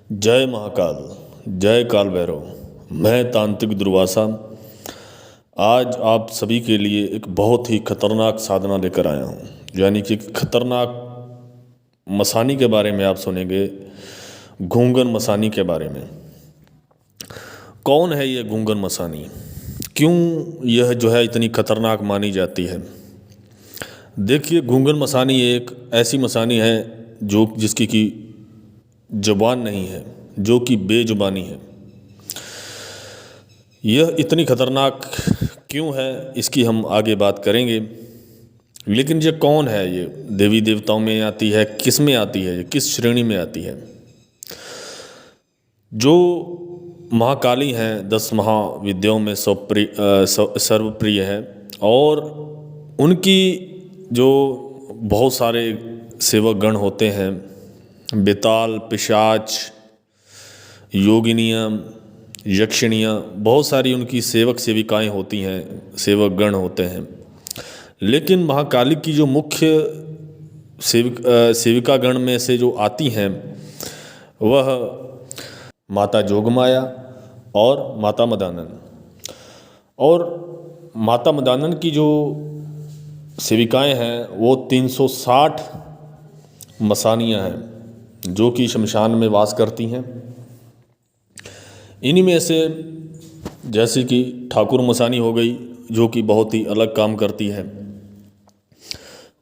जय महाकाल, जय काल भैरव। मैं तांत्रिक दुर्वासा आज आप सभी के लिए एक बहुत ही खतरनाक साधना लेकर आया हूँ। यानी कि खतरनाक मसानी के बारे में आप सुनेंगे। घूंघन मसानी के बारे में। कौन है ये घूंघन मसानी? क्यों यह जो है इतनी खतरनाक मानी जाती है? देखिए, घूंघन मसानी एक ऐसी मसानी है जो जिसकी की जुबान नहीं है, जो कि बेजुबानी है। यह इतनी खतरनाक क्यों है, इसकी हम आगे बात करेंगे। लेकिन ये कौन है? ये देवी देवताओं में आती है? किस में आती है? ये किस श्रेणी में आती है? जो महाकाली हैं, 10 महाविद्याओं में सर्वप्रिय है, और उनकी जो बहुत सारे सेवक गण होते हैं, बेताल, पिशाच, योगिनियाँ, यक्षिणियाँ, बहुत सारी उनकी सेवक सेविकाएं होती हैं, सेवक गण होते हैं। लेकिन महाकाली की जो मुख्य सेविका गण में से जो आती हैं, वह माता जोगमाया और माता मदानन। और माता मदानन की जो सेविकाएं हैं वो 360 मसानियाँ हैं जो कि शमशान में वास करती हैं। इन्हीं में से जैसे कि ठाकुर मसानी हो गई, जो कि बहुत ही अलग काम करती है।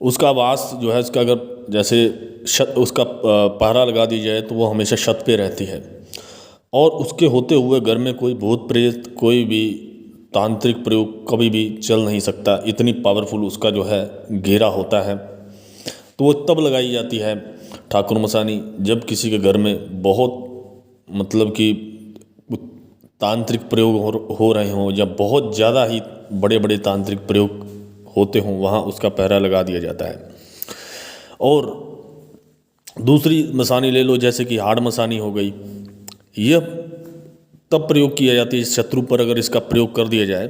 उसका वास जो है, उसका अगर जैसे उसका पहरा लगा दी जाए तो वो हमेशा छत पे रहती है, और उसके होते हुए घर में कोई भूत प्रेत, कोई भी तांत्रिक प्रयोग कभी भी चल नहीं सकता। इतनी पावरफुल उसका जो है घेरा होता है। तो वो तब लगाई जाती है ठाकुर मसानी जब किसी के घर में बहुत मतलब कि तांत्रिक प्रयोग हो रहे हों, या बहुत ज़्यादा ही बड़े बड़े तांत्रिक प्रयोग होते हों, वहाँ उसका पहरा लगा दिया जाता है। और दूसरी मसानी ले लो, जैसे कि हाड़ मसानी हो गई। यह तब प्रयोग किया जाती है शत्रु पर अगर इसका प्रयोग कर दिया जाए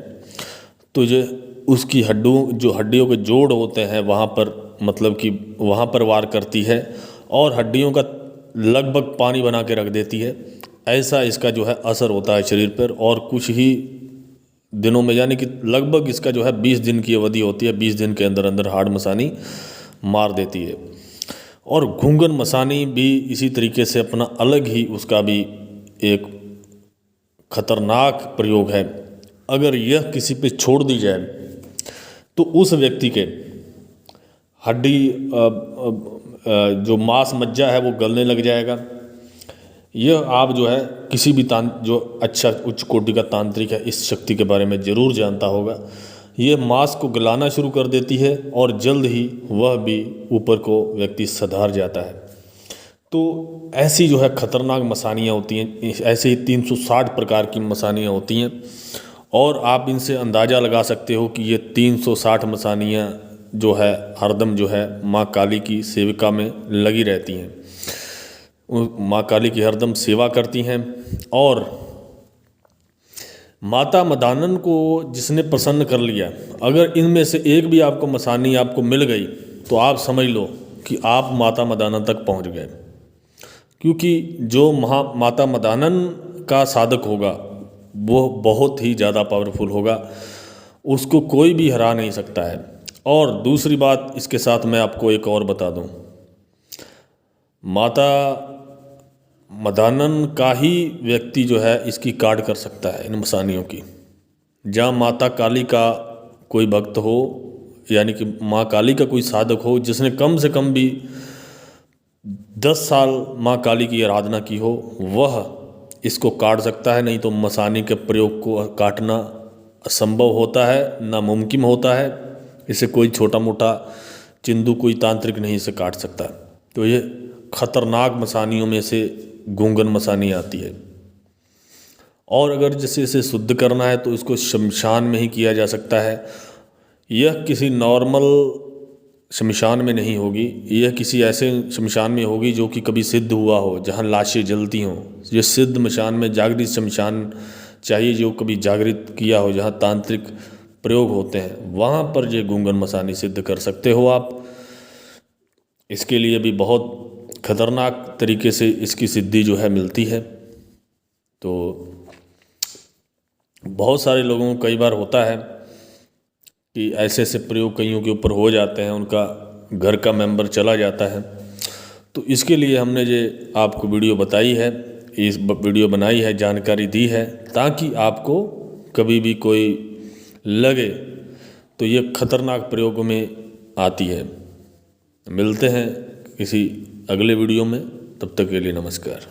तो ये उसकी हड्डियों के जोड़ होते हैं वहाँ पर, मतलब कि वहाँ पर वार करती है और हड्डियों का लगभग पानी बना के रख देती है। ऐसा इसका जो है असर होता है शरीर पर, और कुछ ही दिनों में, यानी कि लगभग इसका जो है 20 दिन की अवधि होती है। 20 दिन के अंदर अंदर हाड़ मसानी मार देती है। और घूंघन मसानी भी इसी तरीके से अपना अलग ही उसका भी एक खतरनाक प्रयोग है। अगर यह किसी पे छोड़ दी जाए तो उस व्यक्ति के हड्डी जो मांस मज्जा है वो गलने लग जाएगा। यह आप जो है किसी भी जो अच्छा उच्च कोटि का तांत्रिक है, इस शक्ति के बारे में ज़रूर जानता होगा। यह मांस को गलाना शुरू कर देती है और जल्द ही वह भी ऊपर को व्यक्ति सधार जाता है। तो ऐसी जो है खतरनाक मसानियाँ होती हैं। ऐसे ही 360 प्रकार की मसानियाँ होती हैं, और आप इनसे अंदाज़ा लगा सकते हो कि ये 360 मसानियाँ जो है हरदम जो है माँ काली की सेविका में लगी रहती हैं। माँ काली की हरदम सेवा करती हैं। और माता मदानन को जिसने प्रसन्न कर लिया, अगर इनमें से एक भी आपको मसानी आपको मिल गई तो आप समझ लो कि आप माता मदानन तक पहुंच गए। क्योंकि जो माता मदानन का साधक होगा वो बहुत ही ज़्यादा पावरफुल होगा, उसको कोई भी हरा नहीं सकता है। और दूसरी बात इसके साथ मैं आपको एक और बता दूं, माता मदानन का ही व्यक्ति जो है इसकी काट कर सकता है, इन मसानियों की। जहाँ माता काली का कोई भक्त हो, यानी कि माँ काली का कोई साधक हो जिसने कम से कम भी 10 साल माँ काली की आराधना की हो, वह इसको काट सकता है। नहीं तो मसानी के प्रयोग को काटना असंभव होता है, नामुमकिन होता है। इसे कोई छोटा मोटा चिंदू, कोई तांत्रिक नहीं इसे काट सकता। तो ये खतरनाक मसानियों में से घूंघन मसानी आती है। और अगर जैसे इसे शुद्ध करना है तो इसको शमशान में ही किया जा सकता है। यह किसी नॉर्मल शमशान में नहीं होगी, यह किसी ऐसे शमशान में होगी जो कि कभी सिद्ध हुआ हो, जहाँ लाशें जलती हों। ये सिद्ध शमशान में, जागृत शमशान चाहिए जो कभी जागृत किया हो, जहाँ तांत्रिक प्रयोग होते हैं, वहाँ पर ये घूंघन मसानी सिद्ध कर सकते हो आप। इसके लिए भी बहुत ख़तरनाक तरीके से इसकी सिद्धि जो है मिलती है। तो बहुत सारे लोगों को कई बार होता है कि ऐसे ऐसे प्रयोग कईयों के ऊपर हो जाते हैं, उनका घर का मेंबर चला जाता है। तो इसके लिए हमने ये आपको वीडियो बताई है, इस वीडियो बनाई है, जानकारी दी है, ताकि आपको कभी भी कोई लगे तो ये खतरनाक प्रयोग में आती है। मिलते हैं किसी अगले वीडियो में, तब तक के लिए नमस्कार।